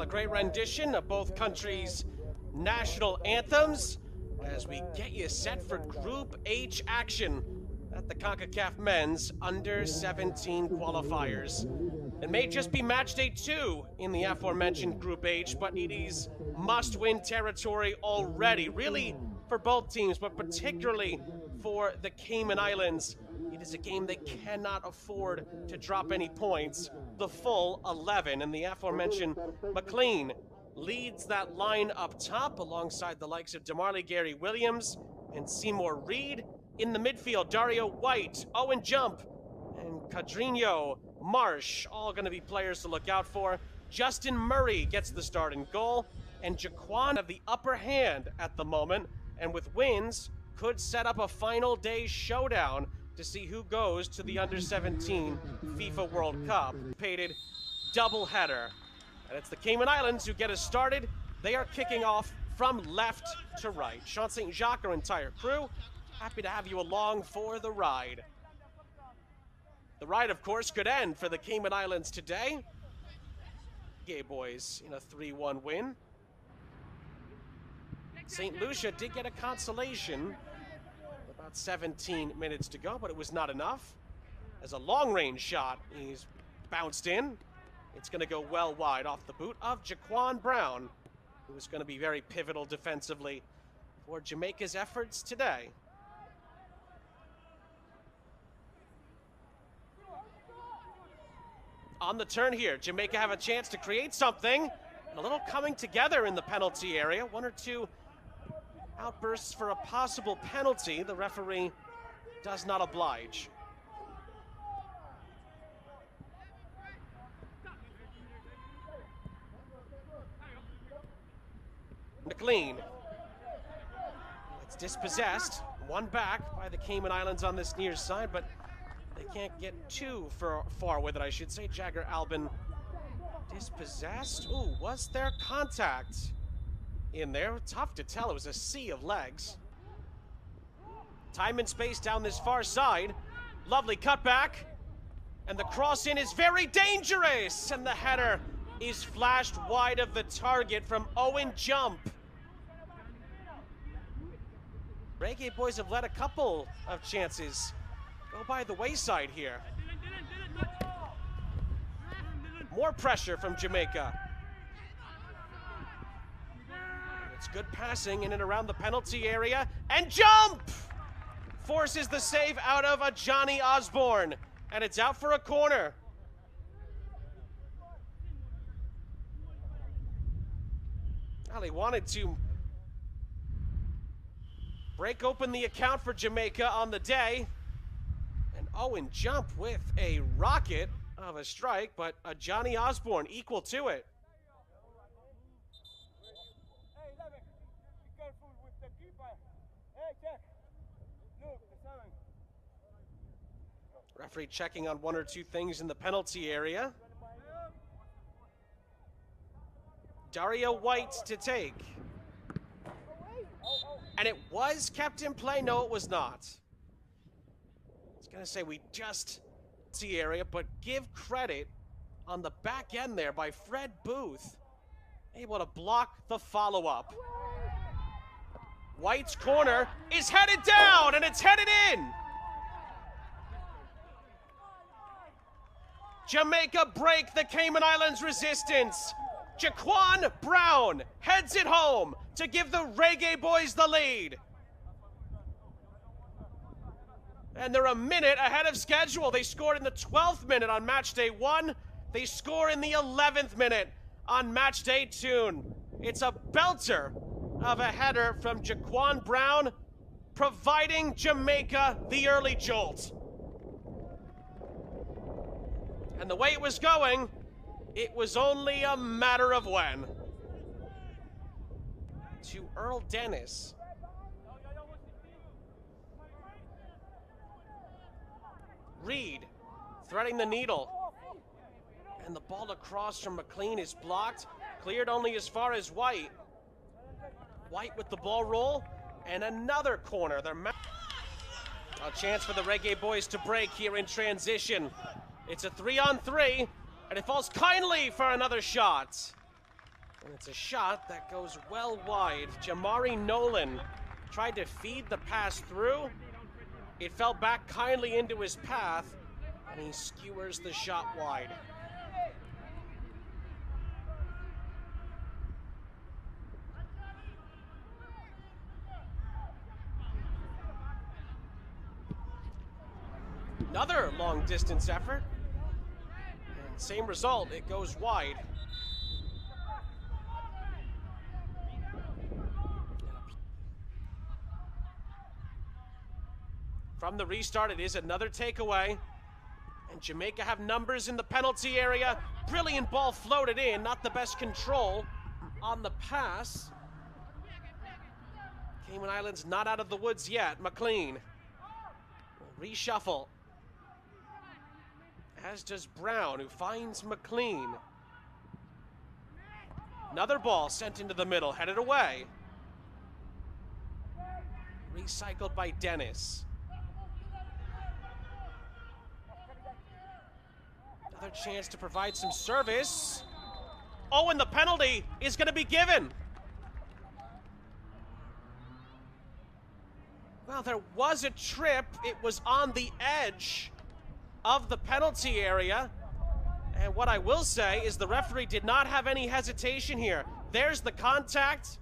a great rendition of both countries' national anthems as we get you set for Group H action at the Concacaf Men's Under-17 Qualifiers. It may just be match day 2 in the aforementioned Group H, but it is must-win territory already, really for both teams, but particularly for the Cayman Islands. It is a game they cannot afford to drop any points. The full 11, and the aforementioned McLean leads that line up top alongside the likes of DeMarley Gary Williams and Seymour Reed. In the midfield, Dario White, Owen Jump, and Cadrinho Marsh, all going to be players to look out for. Justin Murray gets the start in goal, and Jaquan have the upper hand at the moment, and with wins, could set up a final day showdown to see who goes to the Under-17 FIFA World Cup. Pated doubleheader. And it's the Cayman Islands who get us started. They are kicking off from left to right. Sean St. Jacques, our entire crew, happy to have you along for the ride. The ride, of course, could end for the Cayman Islands today. Gay boys in a 3-1 win. St. Lucia did get a consolation. About 17 minutes to go, but it was not enough. As a long-range shot, he's bounced in. It's going to go well wide off the boot of Jaquan Brown, who is going to be very pivotal defensively for Jamaica's efforts today. On the turn here, Jamaica have a chance to create something. And a little coming together in the penalty area. One or two outbursts for a possible penalty. The referee does not oblige. McLean. It's dispossessed. One back by the Cayman Islands on this near side, but they can't get too far with it, I should say. Jagger Albin dispossessed. Ooh, was there contact in there? Tough to tell. It was a sea of legs. Time and space down this far side. Lovely cutback. And the cross in is very dangerous. And the header is flashed wide of the target from Owen Jump. Reggae boys have let a couple of chances go by the wayside here. More pressure from Jamaica. It's good passing in and around the penalty area. And Jump! Forces the save out of a Johnny Osborne. And it's out for a corner. Well, he wanted to break open the account for Jamaica on the day. And Owen Jump with a rocket of a strike, but a Johnny Osborne equal to it. Referee checking on one or two things in the penalty area. Dario White to take. And it was kept in play. No, it was not. I was going to say we just see area, but give credit on the back end there by Fred Booth. Able to block the follow-up. White's corner is headed down, and it's headed in. Jamaica break the Cayman Islands resistance. Jaquan Brown heads it home to give the Reggae boys the lead. And they're a minute ahead of schedule. They scored in the 12th minute on match day 1. They score in the 11th minute on match day 2. It's a belter of a header from Jaquan Brown, providing Jamaica the early jolt. And the way it was going, it was only a matter of when. To Earl Dennis. Reed threading the needle. And the ball across from McLean is blocked. Cleared only as far as White. White with the ball roll. And another corner. A chance for the Reggae boys to break here in transition. It's a 3-on-3. And it falls kindly for another shot. And it's a shot that goes well wide. Jamari Nolan tried to feed the pass through. It fell back kindly into his path, and he skewers the shot wide. Another long distance effort. And same result, it goes wide. From the restart, it is another takeaway. And Jamaica have numbers in the penalty area. Brilliant ball floated in, not the best control on the pass. Cayman Islands not out of the woods yet. McLean will reshuffle. As does Brown, who finds McLean. Another ball sent into the middle, headed away. Recycled by Dennis. Another chance to provide some service. Oh, and the penalty is going to be given. Well, there was a trip. It was on the edge of the penalty area. And what I will say is the referee did not have any hesitation here. There's the contact.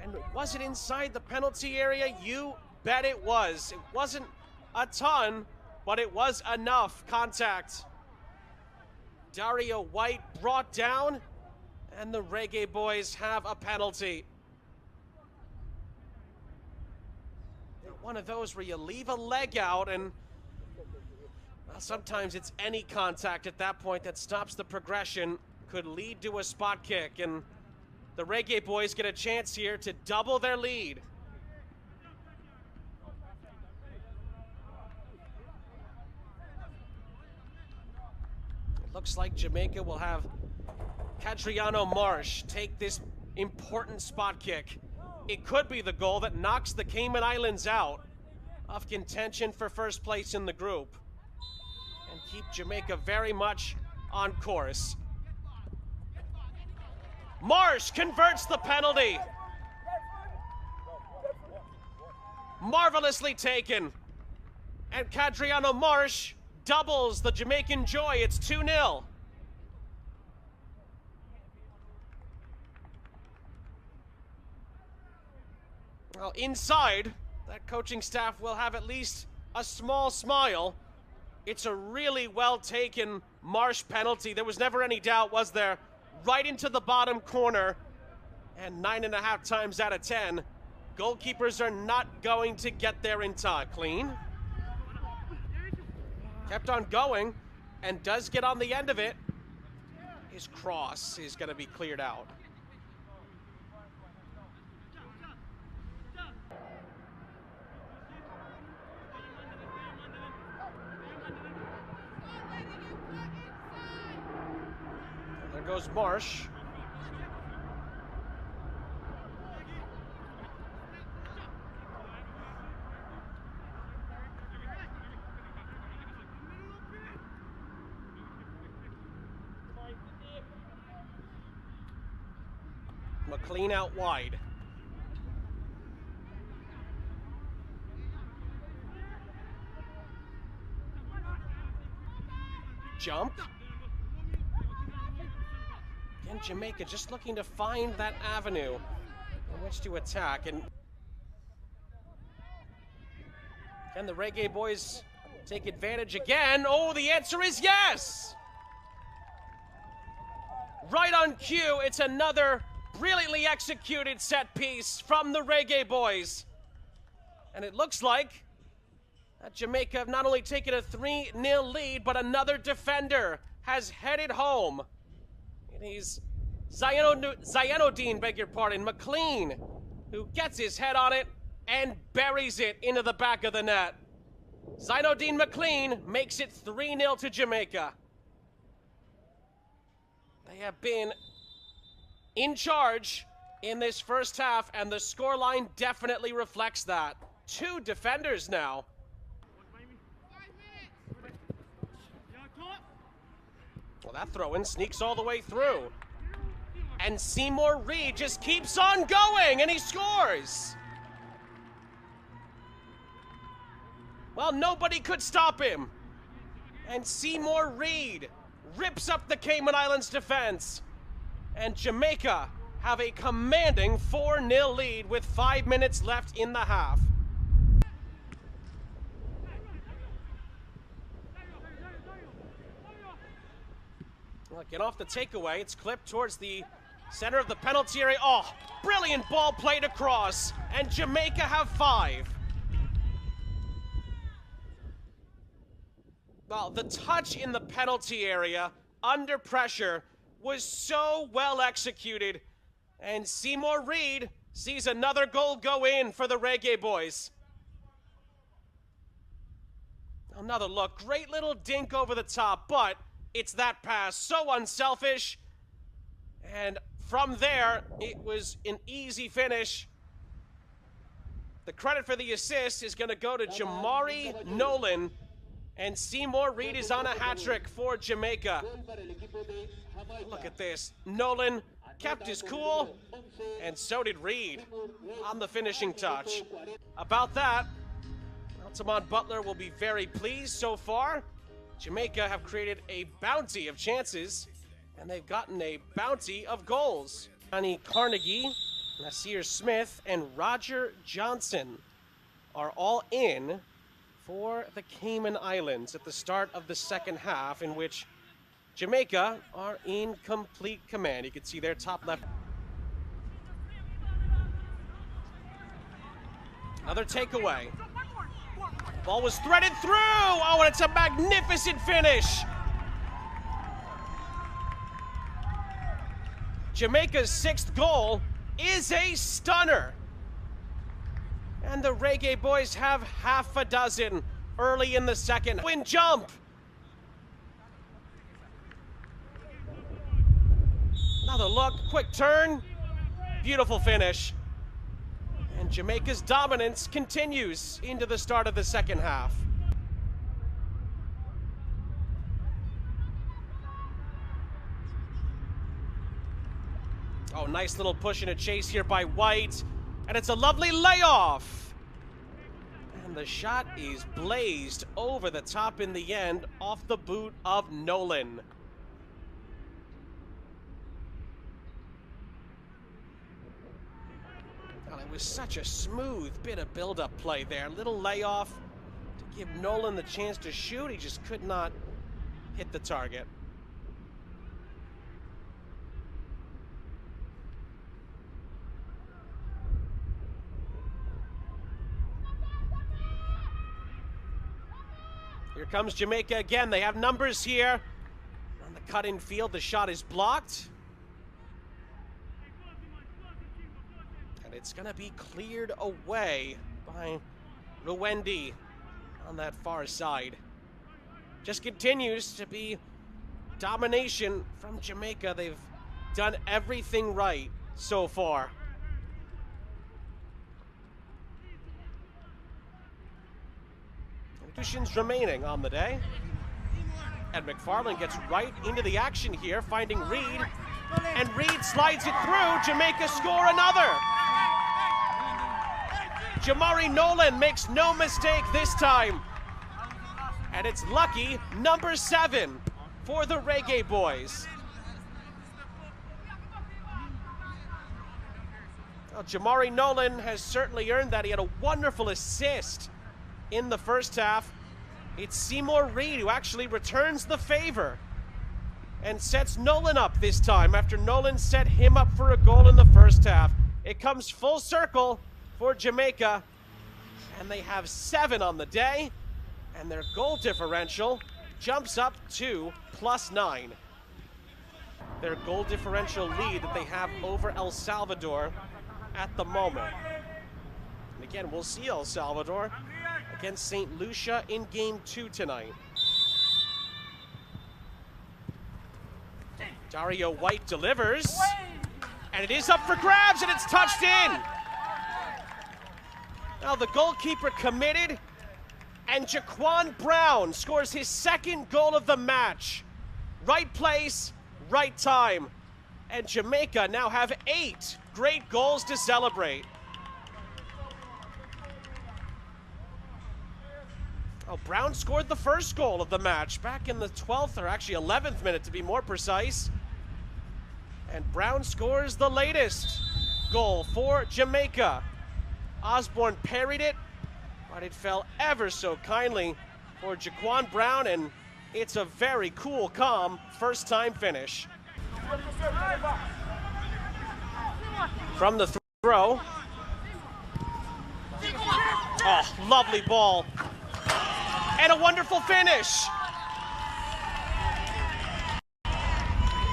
And was it inside the penalty area? You bet it was. It wasn't a ton, but it was enough contact. Dario White brought down, and the Reggae Boys have a penalty. One of those where you leave a leg out, and well, sometimes it's any contact at that point that stops the progression, could lead to a spot kick, and the Reggae Boys get a chance here to double their lead. Looks like Jamaica will have Cadriano Marsh take this important spot kick. It could be the goal that knocks the Cayman Islands out of contention for first place in the group and keep Jamaica very much on course. Marsh converts the penalty. Marvelously taken. And Cadriano Marsh doubles the Jamaican joy. It's 2-0. Well, inside, that coaching staff will have at least a small smile. It's a really well-taken Marsh penalty. There was never any doubt, was there? Right into the bottom corner. And 9.5 times out of 10, goalkeepers are not going to get there in time. Clean. Kept on going, and does get on the end of it. His cross is going to be cleared out. And there goes Marsh. McLean out wide. Jump. Again, Jamaica just looking to find that avenue in which to attack. And can the Reggae Boys take advantage again? Oh, the answer is yes! Right on cue, it's another brilliantly executed set piece from the Reggae Boys. And it looks like that Jamaica have not only taken a 3-0 lead, but another defender has headed home. And he's Zainuddin, beg your pardon, McLean, who gets his head on it and buries it into the back of the net. Zainuddin McLean makes it 3-0 to Jamaica. They have been in charge in this first half, and the scoreline definitely reflects that. 2 defenders now. Well, that throw-in sneaks all the way through. And Seymour Reed just keeps on going, and he scores. Well, nobody could stop him. And Seymour Reed rips up the Cayman Islands defense. And Jamaica have a commanding 4-0 lead with 5 minutes left in the half. Well, get off the takeaway. It's clipped towards the center of the penalty area. Oh, brilliant ball played across. And Jamaica have 5. Well, the touch in the penalty area under pressure was so well executed. And Seymour Reed sees another goal go in for the Reggae Boys. Another look. Great little dink over the top, but it's that pass. So unselfish. And from there, it was an easy finish. The credit for the assist is going to go to Jamari Nolan. And Seymour Reed is on a hat-trick for Jamaica. Look at this. Nolan kept his cool, and so did Reed on the finishing touch. About that, Altamont Butler will be very pleased so far. Jamaica have created a bounty of chances, and they've gotten a bounty of goals. Johnny Carnegie, Nasir Smith, and Roger Johnson are all in for the Cayman Islands at the start of the second half, in which Jamaica are in complete command. You can see their top left. Another takeaway. Ball was threaded through. Oh, and it's a magnificent finish. Jamaica's 6th goal is a stunner. And the Reggae Boys have half a dozen early in the second. Win jump. Another look, quick turn, beautiful finish. And Jamaica's dominance continues into the start of the second half. Oh, nice little push and a chase here by White. And it's a lovely layoff. And the shot is blazed over the top in the end off the boot of Nolan. God, it was such a smooth bit of build-up play there. Little layoff to give Nolan the chance to shoot. He just could not hit the target. Here comes Jamaica again. They have numbers here. On the cut-in field, the shot is blocked. And it's going to be cleared away by Ruwendi on that far side. Just continues to be domination from Jamaica. They've done everything right so far. Cushions remaining on the day. And McFarland gets right into the action here, finding Reed. And Reed slides it through. Jamaica score another. Jamari Nolan makes no mistake this time. And it's lucky number 7 for the Reggae Boys. Well, Jamari Nolan has certainly earned that. He had a wonderful assist in the first half. It's Seymour Reed who actually returns the favor and sets Nolan up this time after Nolan set him up for a goal in the first half. It comes full circle for Jamaica, and they have 7 on the day, and their goal differential jumps up to +9. Their goal differential lead that they have over El Salvador at the moment. And again, we'll see El Salvador against St. Lucia in Game 2 tonight. Dario White delivers, and it is up for grabs, and it's touched in. Now the goalkeeper committed, and Jaquan Brown scores his 2nd goal of the match. Right place, right time. And Jamaica now have 8 great goals to celebrate. Oh, Brown scored the first goal of the match back in the 12th, or actually 11th minute to be more precise. And Brown scores the latest goal for Jamaica. Osborne parried it, but it fell ever so kindly for Jaquan Brown, and it's a very cool, calm first-time finish. From the throw. Oh, lovely ball. And a wonderful finish.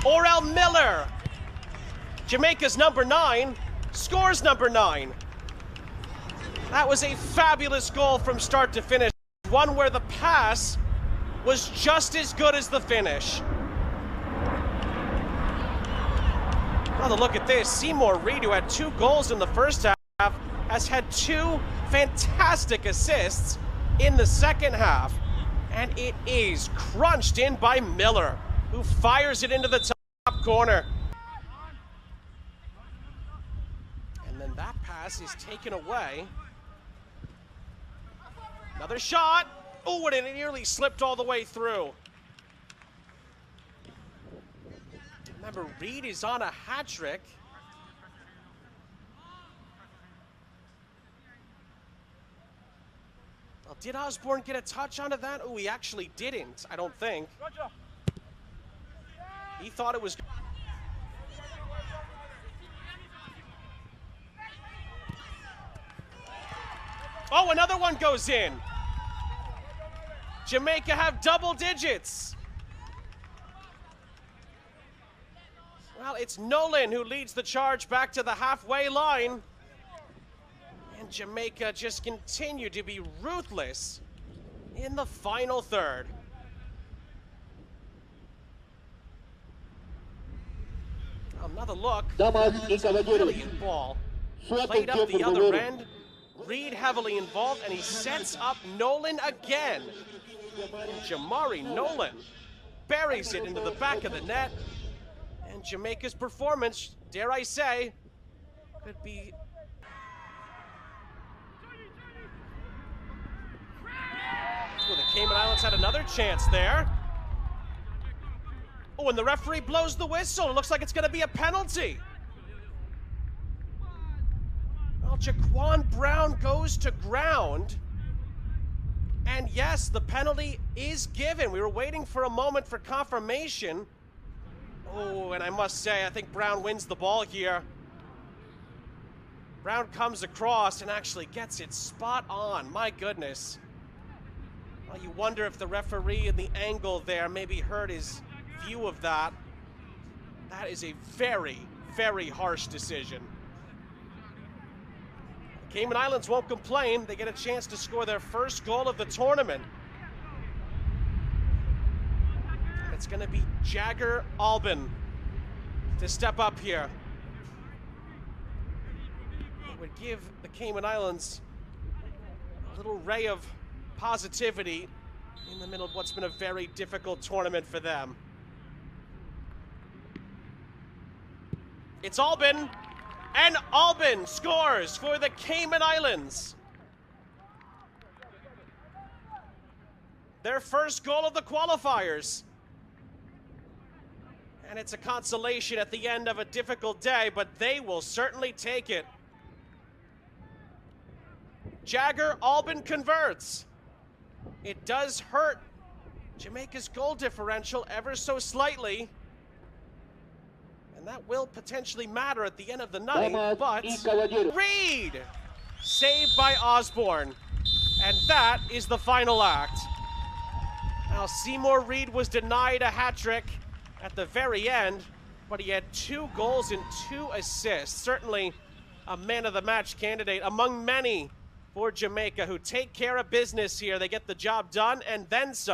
Orel Miller, Jamaica's number 9, scores number 9. That was a fabulous goal from start to finish. One where the pass was just as good as the finish. Another look at this. Seymour Reed, who had 2 goals in the first half, has had 2 fantastic assists in the second half. And it is crunched in by Miller, who fires it into the top corner. And then that pass is taken away. Another shot. Oh, and it nearly slipped all the way through. Remember, Reed is on a hat trick. Well, did Osborne get a touch onto that? Oh, he actually didn't, I don't think. He thought it was... Oh, another one goes in. Jamaica have double digits. Well, it's Nolan who leads the charge back to the halfway line. And Jamaica just continue to be ruthless in the final third. Another look. Brilliant ball. Played up the other end. Reed heavily involved, and he sets up Nolan again. And Jamari Nolan buries it into the back of the net. And Jamaica's performance, dare I say, could be... Well, the Cayman Islands had another chance there. Oh, and the referee blows the whistle. It looks like it's going to be a penalty. Well, Jaquan Brown goes to ground. And yes, the penalty is given. We were waiting for a moment for confirmation. Oh, and I must say, I think Brown wins the ball here. Brown comes across and actually gets it spot on. My goodness. Well, you wonder if the referee in the angle there maybe heard his view of that. That is a very, very harsh decision. The Cayman Islands won't complain. They get a chance to score their first goal of the tournament. It's going to be Jagger Albin to step up here. It would give the Cayman Islands a little ray of positivity in the middle of what's been a very difficult tournament for them. It's Albin, and Albin scores for the Cayman Islands. Their first goal of the qualifiers. And it's a consolation at the end of a difficult day, but they will certainly take it. Jagger Albin converts. It does hurt Jamaica's goal differential ever so slightly. And that will potentially matter at the end of the night, but Reed! Saved by Osborne. And that is the final act. Now, Seymour Reed was denied a hat trick at the very end, but he had 2 goals and 2 assists. Certainly a man of the match candidate among many for Jamaica, who take care of business here. They get the job done and then some.